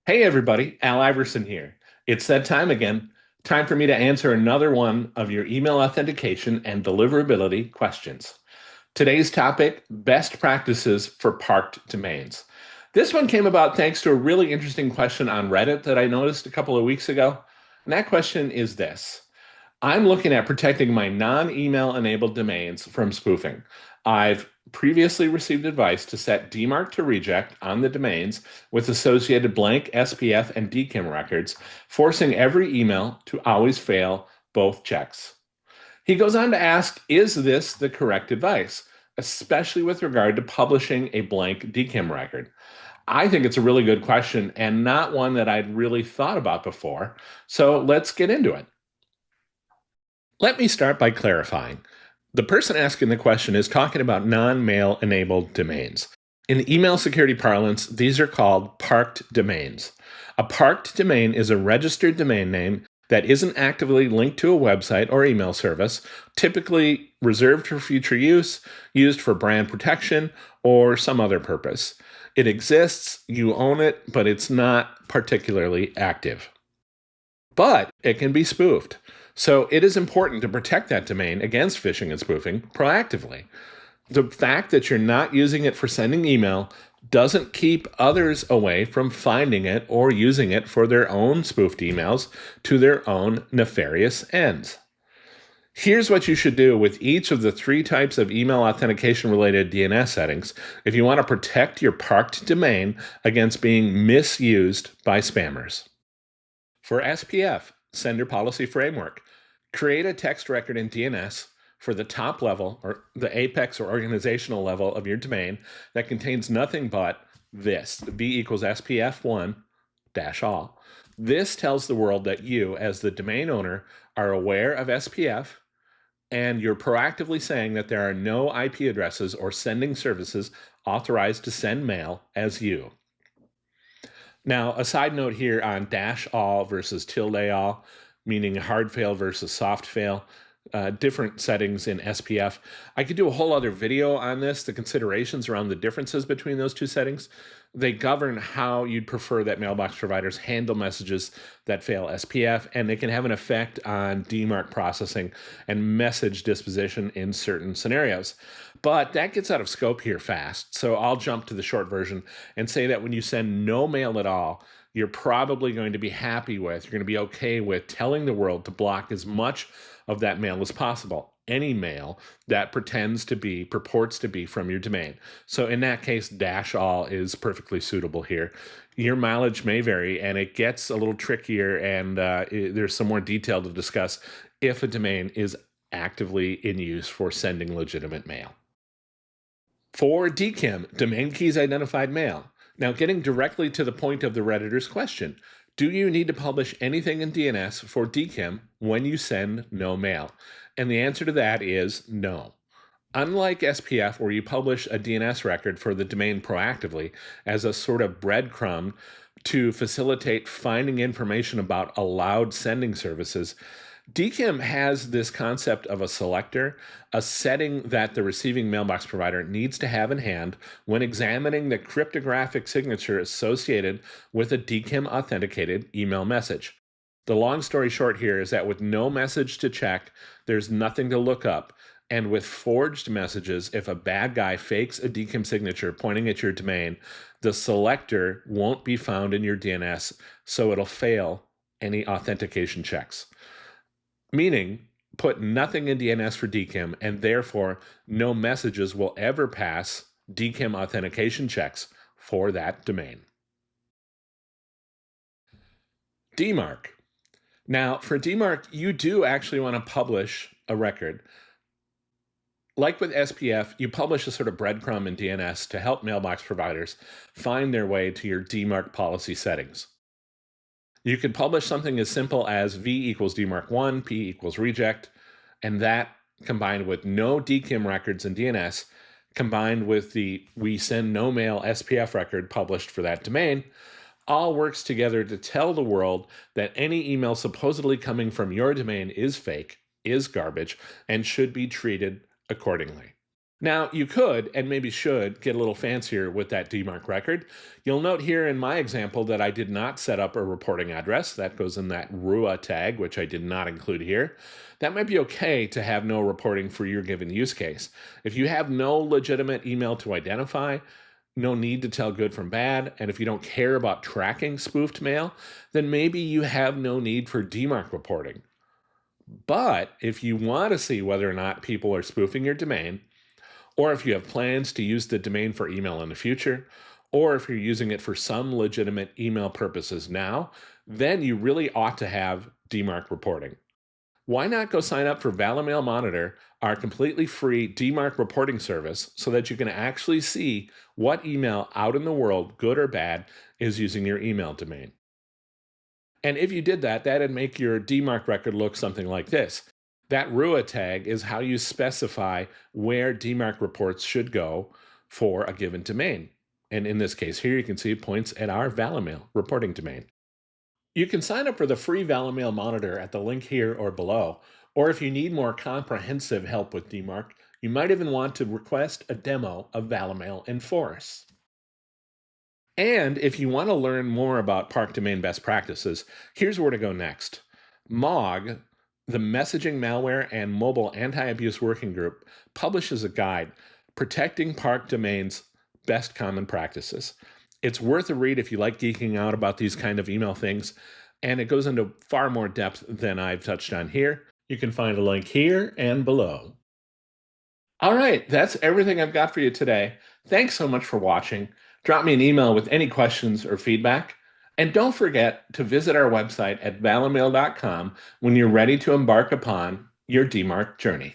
Hey everybody, Al Iverson here. It's that time again. Time for me to answer another one of your email authentication and deliverability questions. Today's topic, best practices for parked domains. This one came about thanks to a really interesting question on Reddit that I noticed a couple of weeks ago. And that question is this. I'm looking at protecting my non-email enabled domains from spoofing. I've previously received advice to set DMARC to reject on the domains with associated blank SPF and DKIM records, forcing every email to always fail both checks. He goes on to ask, is this the correct advice, especially with regard to publishing a blank DKIM record? I think it's a really good question and not one that I'd really thought about before. So let's get into it. Let me start by clarifying. The person asking the question is talking about non-mail enabled domains. In email security parlance, these are called parked domains. A parked domain is a registered domain name that isn't actively linked to a website or email service, typically reserved for future use, used for brand protection, or some other purpose. It exists, you own it, but it's not particularly active. But it can be spoofed. So it is important to protect that domain against phishing and spoofing proactively. The fact that you're not using it for sending email doesn't keep others away from finding it or using it for their own spoofed emails to their own nefarious ends. Here's what you should do with each of the three types of email authentication related DNS settings if you want to protect your parked domain against being misused by spammers. For SPF, Sender Policy Framework, create a text record in DNS for the top level or the apex or organizational level of your domain that contains nothing but this, v equals SPF1 dash all. This tells the world that you, as the domain owner, are aware of SPF and you're proactively saying that there are no IP addresses or sending services authorized to send mail as you. Now, a side note here on dash all versus tilde all, meaning hard fail versus soft fail, different settings in SPF. I could do a whole other video on this, the considerations around the differences between those two settings. They govern how you'd prefer that mailbox providers handle messages that fail SPF, and they can have an effect on DMARC processing and message disposition in certain scenarios. But that gets out of scope here fast, so I'll jump to the short version and say that when you send no mail at all, you're probably going to be happy with, you're going to be okay with telling the world to block as much of that mail as possible. Any mail that purports to be from your domain. So in that case, dash all is perfectly suitable here. Your mileage may vary and it gets a little trickier and there's some more detail to discuss if a domain is actively in use for sending legitimate mail. For DKIM, domain keys identified mail. Now, getting directly to the point of the Redditor's question, do you need to publish anything in DNS for DKIM when you send no mail? And the answer to that is no. Unlike SPF, where you publish a DNS record for the domain proactively as a sort of breadcrumb to facilitate finding information about allowed sending services, DKIM has this concept of a selector, a setting that the receiving mailbox provider needs to have in hand when examining the cryptographic signature associated with a DKIM authenticated email message. The long story short here is that with no message to check, there's nothing to look up. And with forged messages, if a bad guy fakes a DKIM signature pointing at your domain, the selector won't be found in your DNS, so it'll fail any authentication checks. Meaning, put nothing in DNS for DKIM, and therefore no messages will ever pass DKIM authentication checks for that domain. DMARC. Now, for DMARC, you do actually want to publish a record. Like with SPF, you publish a sort of breadcrumb in DNS to help mailbox providers find their way to your DMARC policy settings. You could publish something as simple as v equals DMARC1, p equals reject, and that combined with no DKIM records in DNS, combined with the we send no mail SPF record published for that domain, all works together to tell the world that any email supposedly coming from your domain is fake, is garbage, and should be treated accordingly. Now, you could and maybe should get a little fancier with that DMARC record. You'll note here in my example that I did not set up a reporting address. That goes in that RUA tag, which I did not include here. That might be okay to have no reporting for your given use case. If you have no legitimate email to identify, no need to tell good from bad, and if you don't care about tracking spoofed mail, then maybe you have no need for DMARC reporting. But if you want to see whether or not people are spoofing your domain, or if you have plans to use the domain for email in the future, or if you're using it for some legitimate email purposes now, then you really ought to have DMARC reporting. Why not go sign up for ValaMail Monitor, our completely free DMARC reporting service, so that you can actually see what email out in the world, good or bad, is using your email domain. And if you did that, that'd make your DMARC record look something like this. That RUA tag is how you specify where DMARC reports should go for a given domain. And in this case here, you can see it points at our ValaMail reporting domain. You can sign up for the free ValaMail Monitor at the link here or below. Or if you need more comprehensive help with DMARC, you might even want to request a demo of ValaMail Enforce. And if you want to learn more about Park Domain best practices, here's where to go next. MOG, the Messaging, Malware, and Mobile Anti-Abuse Working Group, publishes a guide, Protecting Park Domains Best Common Practices. It's worth a read if you like geeking out about these kind of email things, and it goes into far more depth than I've touched on here. You can find a link here and below. All right, that's everything I've got for you today. Thanks so much for watching. Drop me an email with any questions or feedback. And don't forget to visit our website at valamail.com when you're ready to embark upon your DMARC journey.